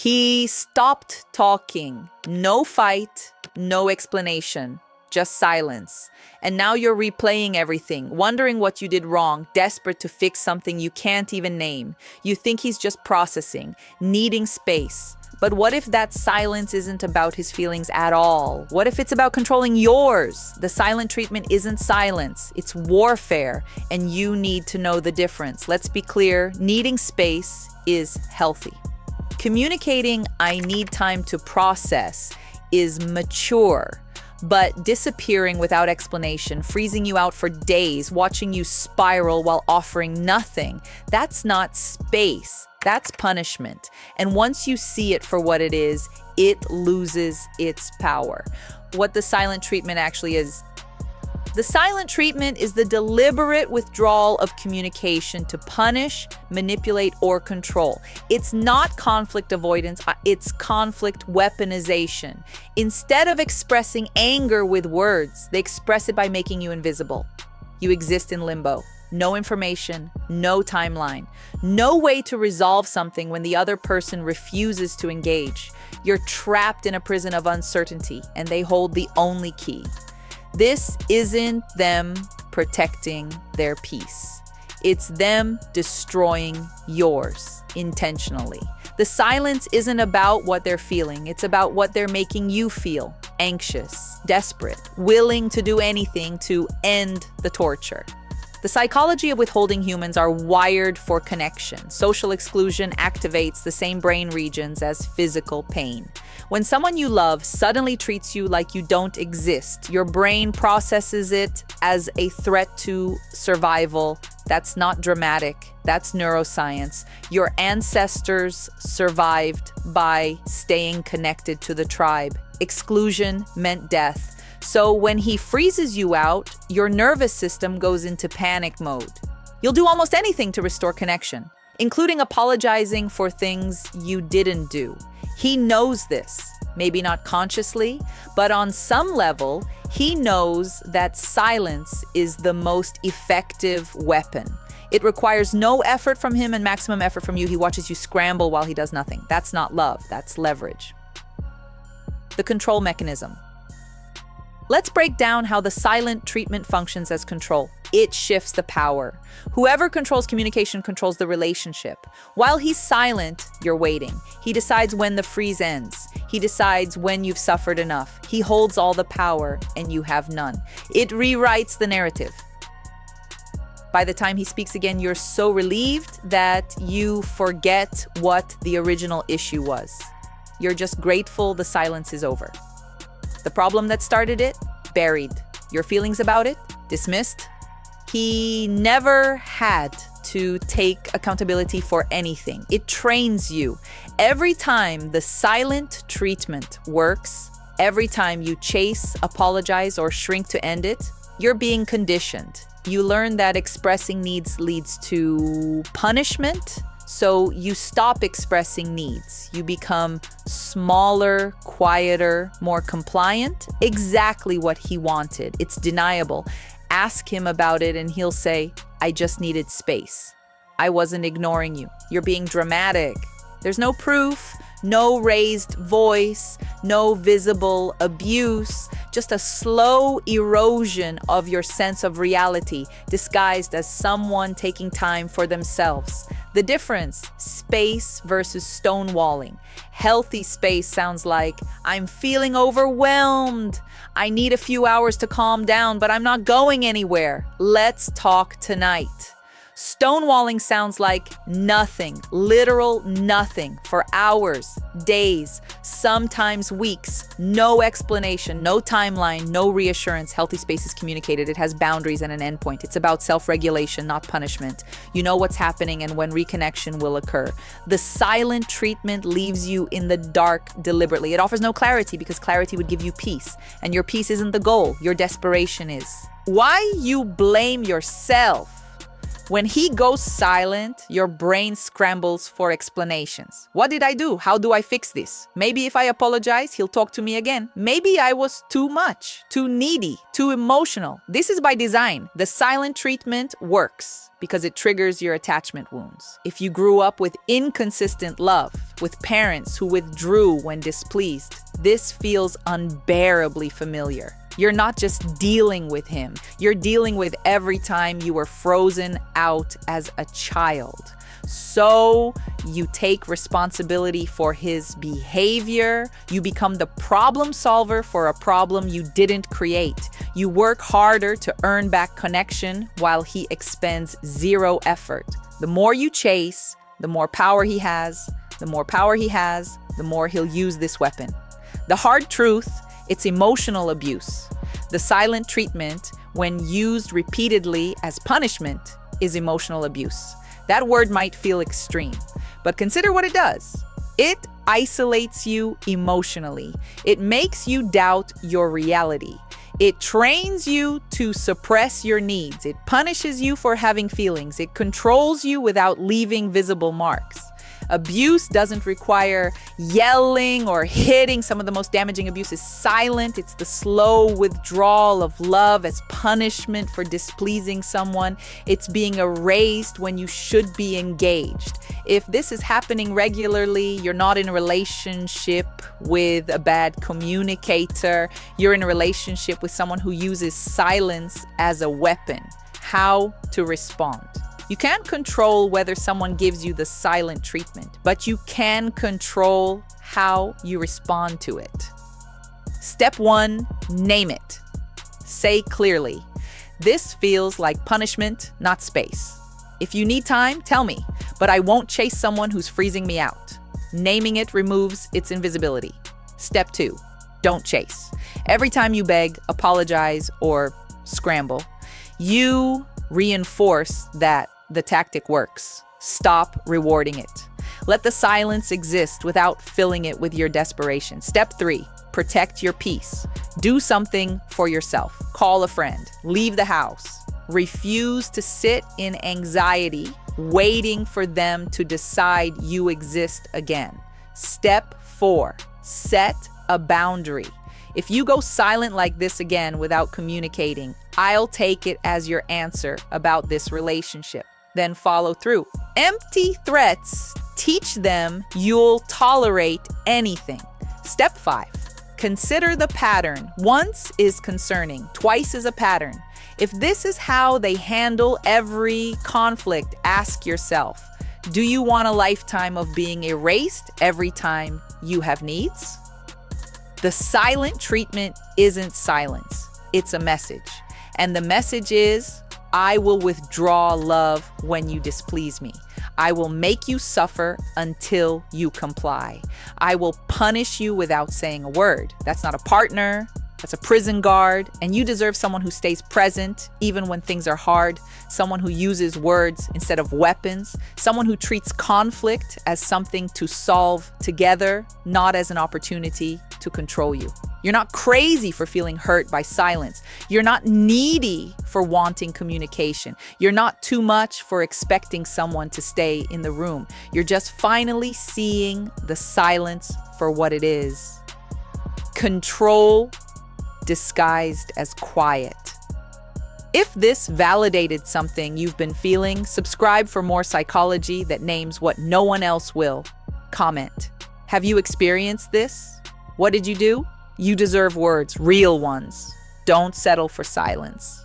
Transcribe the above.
He stopped talking. No fight, no explanation, just silence. And now you're replaying everything, wondering what you did wrong, desperate to fix something you can't even name. You think he's just processing, needing space. But what if that silence isn't about his feelings at all? What if it's about controlling yours? The silent treatment isn't silence, it's warfare, and you need to know the difference. Let's be clear, needing space is healthy. Communicating, "I need time to process," is mature. But disappearing without explanation, freezing you out for days, watching you spiral while offering nothing, that's not space. That's punishment. And once you see it for what it is, it loses its power. What the silent treatment actually is. The silent treatment is the deliberate withdrawal of communication to punish, manipulate, or control. It's not conflict avoidance, it's conflict weaponization. Instead of expressing anger with words, they express it by making you invisible. You exist in limbo. No information, no timeline, no way to resolve something when the other person refuses to engage. You're trapped in a prison of uncertainty, and they hold the only key. This isn't them protecting their peace. It's them destroying yours intentionally. The silence isn't about what they're feeling. It's about what they're making you feel. Anxious, desperate, willing to do anything to end the torture. The psychology of withholding humans are wired for connection. Social exclusion activates the same brain regions as physical pain. When someone you love suddenly treats you like you don't exist, your brain processes it as a threat to survival. That's not dramatic. That's neuroscience. Your ancestors survived by staying connected to the tribe. Exclusion meant death. So when he freezes you out, your nervous system goes into panic mode. You'll do almost anything to restore connection, including apologizing for things you didn't do. He knows this, maybe not consciously, but on some level, he knows that silence is the most effective weapon. It requires no effort from him and maximum effort from you. He watches you scramble while he does nothing. That's not love, that's leverage. The control mechanism. Let's break down how the silent treatment functions as control. It shifts the power. Whoever controls communication controls the relationship. While he's silent, you're waiting. He decides when the freeze ends. He decides when you've suffered enough. He holds all the power and you have none. It rewrites the narrative. By the time he speaks again, you're so relieved that you forget what the original issue was. You're just grateful the silence is over. The problem that started it, buried. Your feelings about it, dismissed. He never had to take accountability for anything. It trains you. Every time the silent treatment works, every time you chase, apologize, or shrink to end it, you're being conditioned. You learn that expressing needs leads to punishment. So you stop expressing needs. You become smaller, quieter, more compliant. Exactly what he wanted. It's deniable. Ask him about it and he'll say, "I just needed space. I wasn't ignoring you. You're being dramatic." There's no proof, no raised voice, no visible abuse, just a slow erosion of your sense of reality, disguised as someone taking time for themselves. The difference, space versus stonewalling. Healthy space sounds like, "I'm feeling overwhelmed. I need a few hours to calm down, but I'm not going anywhere. Let's talk tonight." Stonewalling sounds like nothing, literal nothing, for hours, days, sometimes weeks. No explanation, no timeline, no reassurance. Healthy space is communicated. It has boundaries and an endpoint. It's about self-regulation, not punishment. You know what's happening and when reconnection will occur. The silent treatment leaves you in the dark deliberately. It offers no clarity because clarity would give you peace. And your peace isn't the goal. Your desperation is. Why you blame yourself? When he goes silent, your brain scrambles for explanations. What did I do? How do I fix this? Maybe if I apologize, he'll talk to me again. Maybe I was too much, too needy, too emotional. This is by design. The silent treatment works because it triggers your attachment wounds. If you grew up with inconsistent love, with parents who withdrew when displeased, this feels unbearably familiar. You're not just dealing with him, you're dealing with every time you were frozen out as a child. So you take responsibility for his behavior. You become the problem solver for a problem you didn't create. You work harder to earn back connection while he expends zero effort. The more you chase, the more power he has. The more power he has, the more he'll use this weapon. The hard truth, it's emotional abuse. The silent treatment, when used repeatedly as punishment, is emotional abuse. That word might feel extreme, but consider what it does. It isolates you emotionally. It makes you doubt your reality. It trains you to suppress your needs. It punishes you for having feelings. It controls you without leaving visible marks. Abuse doesn't require yelling or hitting. Some of the most damaging abuse is silent. It's the slow withdrawal of love as punishment for displeasing someone. It's being erased when you should be engaged. If this is happening regularly, you're not in a relationship with a bad communicator. You're in a relationship with someone who uses silence as a weapon. How to respond. You can't control whether someone gives you the silent treatment, but you can control how you respond to it. Step 1, name it. Say clearly, this feels like punishment, not space. If you need time, tell me, but I won't chase someone who's freezing me out. Naming it removes its invisibility. Step 2, don't chase. Every time you beg, apologize, or scramble, you reinforce that the tactic works. Stop rewarding it. Let the silence exist without filling it with your desperation. Step 3, protect your peace. Do something for yourself. Call a friend. Leave the house. Refuse to sit in anxiety, waiting for them to decide you exist again. Step 4, set a boundary. If you go silent like this again without communicating, I'll take it as your answer about this relationship. Then follow through. Empty threats teach them you'll tolerate anything. Step 5, consider the pattern. Once is concerning, twice is a pattern. If this is how they handle every conflict, ask yourself, do you want a lifetime of being erased every time you have needs? The silent treatment isn't silence, it's a message. And the message is, I will withdraw love when you displease me. I will make you suffer until you comply. I will punish you without saying a word. That's not a partner. That's a prison guard. And you deserve someone who stays present even when things are hard. Someone who uses words instead of weapons. Someone who treats conflict as something to solve together, not as an opportunity to control you. You're not crazy for feeling hurt by silence. You're not needy for wanting communication. You're not too much for expecting someone to stay in the room. You're just finally seeing the silence for what it is. Control disguised as quiet. If this validated something you've been feeling, subscribe for more psychology that names what no one else will. Comment. Have you experienced this? What did you do? You deserve words, real ones. Don't settle for silence.